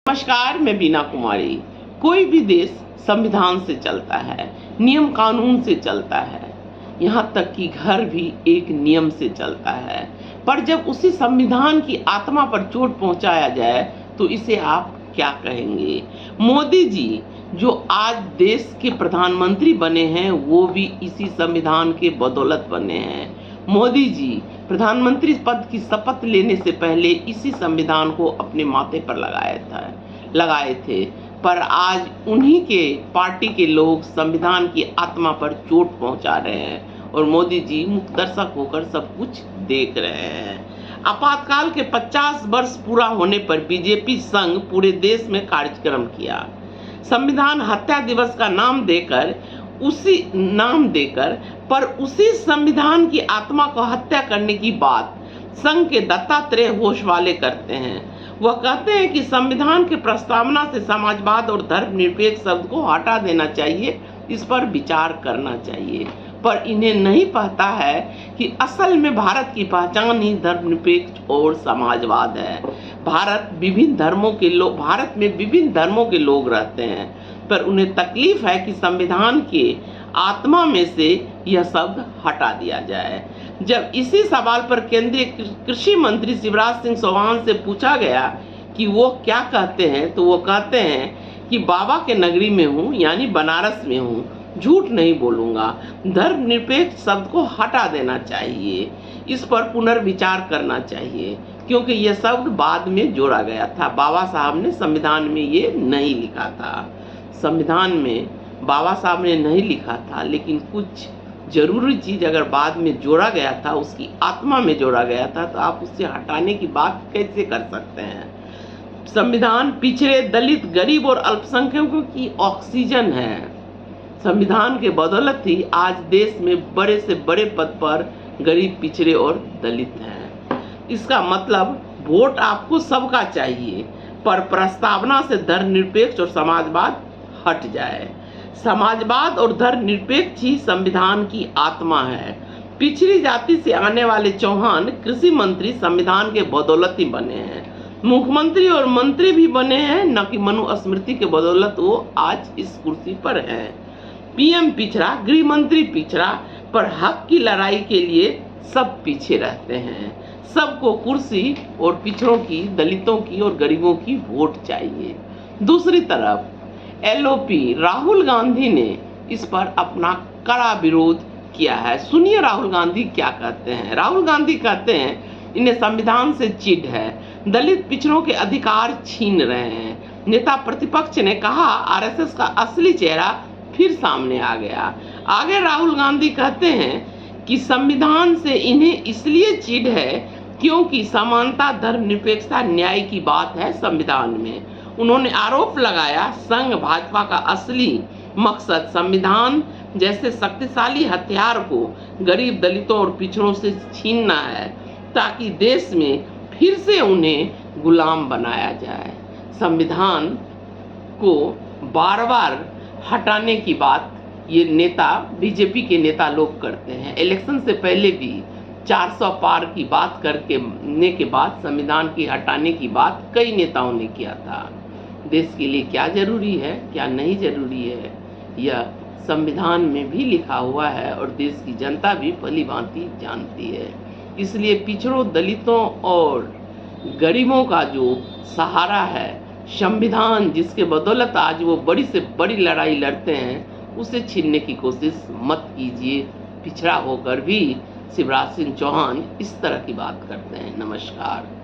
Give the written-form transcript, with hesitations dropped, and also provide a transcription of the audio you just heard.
नमस्कार, मैं बीना कुमारी। कोई भी देश संविधान से चलता है, नियम कानून से चलता है, यहाँ तक कि घर भी एक नियम से चलता है। पर जब उसी संविधान की आत्मा पर चोट पहुंचाया जाए तो इसे आप क्या कहेंगे? मोदी जी जो आज देश के प्रधानमंत्री बने हैं वो भी इसी संविधान के बदौलत बने हैं। मोदी जी प्रधानमंत्री पद की शपथ लेने से पहले इसी संविधान को अपने माथे पर लगाए थे, पर आज उन्हीं के पार्टी के लोग संविधान की आत्मा पर चोट पहुंचा रहे हैं और मोदी जी मुखदर्शक होकर सब कुछ देख रहे हैं। आपातकाल के 50 वर्ष पूरा होने पर बीजेपी संघ पूरे देश में कार्यक्रम किया। संविधान हत्या दिवस का नाम देकर पर उसी संविधान की आत्मा को हत्या करने की बात संघ के दत्तात्रेय होशवाले करते हैं। वह कहते हैं कि संविधान के प्रस्तावना से समाजवाद और धर्मनिरपेक्ष शब्द को हटा देना चाहिए, इस पर विचार करना चाहिए। पर इन्हें नहीं पता है कि असल में भारत की पहचान ही धर्मनिरपेक्ष और समाजवाद है। भारत में विभिन्न धर्मों के लोग रहते हैं, पर उन्हें तकलीफ है कि संविधान के आत्मा में से यह शब्द हटा दिया जाए। जब इसी सवाल पर केंद्रीय कृषि मंत्री शिवराज सिंह चौहान से पूछा गया कि वो क्या कहते हैं, तो वो कहते हैं कि बाबा के नगरी में हूँ, यानी बनारस में हूँ, झूठ नहीं बोलूँगा। धर्मनिरपेक्ष शब्द को हटा देना चाहिए, इस पर पुनर्विचार करना चाहिए, क्योंकि यह शब्द बाद में जोड़ा गया था। बाबा साहब ने संविधान में ये नहीं लिखा था। संविधान में बाबा साहब ने नहीं लिखा था, लेकिन कुछ जरूरी चीज अगर बाद में जोड़ा गया था, उसकी आत्मा में जोड़ा गया था, तो आप उससे हटाने की बात कैसे कर सकते हैं? संविधान पिछड़े, दलित, गरीब और अल्पसंख्यकों की ऑक्सीजन है। संविधान के बदौलत ही आज देश में बड़े से बड़े पद पर गरीब, पिछड़े और दलित हैं। इसका मतलब वोट आपको सबका चाहिए, पर प्रस्तावना से धर्मनिरपेक्ष और समाजवाद हट जाए। समाजवाद और धर्मनिरपेक्ष ही संविधान की आत्मा है। पिछड़ी जाति से आने वाले चौहान कृषि मंत्री संविधान के बदौलत ही बने हैं। मुख्यमंत्री और मंत्री भी बने हैं, न कि मनुस्मृति के बदौलत वो आज इस कुर्सी पर हैं। पीएम पिछड़ा, गृह मंत्री पिछड़ा, पर हक की लड़ाई के लिए सब पीछे रहते हैं। सबको कुर्सी और पिछड़ों की, दलितों की और गरीबों की वोट चाहिए। दूसरी तरफ एलओपी राहुल गांधी ने इस पर अपना कड़ा विरोध किया है। सुनिए राहुल गांधी क्या कहते हैं। राहुल गांधी कहते हैं इन्हें संविधान से चिढ़ है, दलित पिछड़ों के अधिकार छीन रहे हैं। नेता प्रतिपक्ष ने कहा आरएसएस का असली चेहरा फिर सामने आ गया। आगे राहुल गांधी कहते हैं कि संविधान से इन्हें इसलिए चिढ़ है क्योंकि समानता, धर्मनिरपेक्षता, न्याय की बात है संविधान में। उन्होंने आरोप लगाया संघ भाजपा का असली मकसद संविधान जैसे शक्तिशाली हथियार को गरीब, दलितों और पिछड़ों से छीनना है, ताकि देश में फिर से उन्हें गुलाम बनाया जाए। संविधान को बार बार हटाने की बात ये नेता, बीजेपी के नेता लोग करते हैं। इलेक्शन से पहले भी 400 पार की बात करने के बाद संविधान की हटाने की बात कई नेताओं ने किया था। देश के लिए क्या जरूरी है, क्या नहीं जरूरी है, यह संविधान में भी लिखा हुआ है और देश की जनता भी भली भांति जानती है। इसलिए पिछड़ों, दलितों और गरीबों का जो सहारा है संविधान, जिसके बदौलत आज वो बड़ी से बड़ी लड़ाई लड़ते हैं, उसे छीनने की कोशिश मत कीजिए। पिछड़ा होकर भी शिवराज सिंह चौहान इस तरह की बात करते हैं। नमस्कार।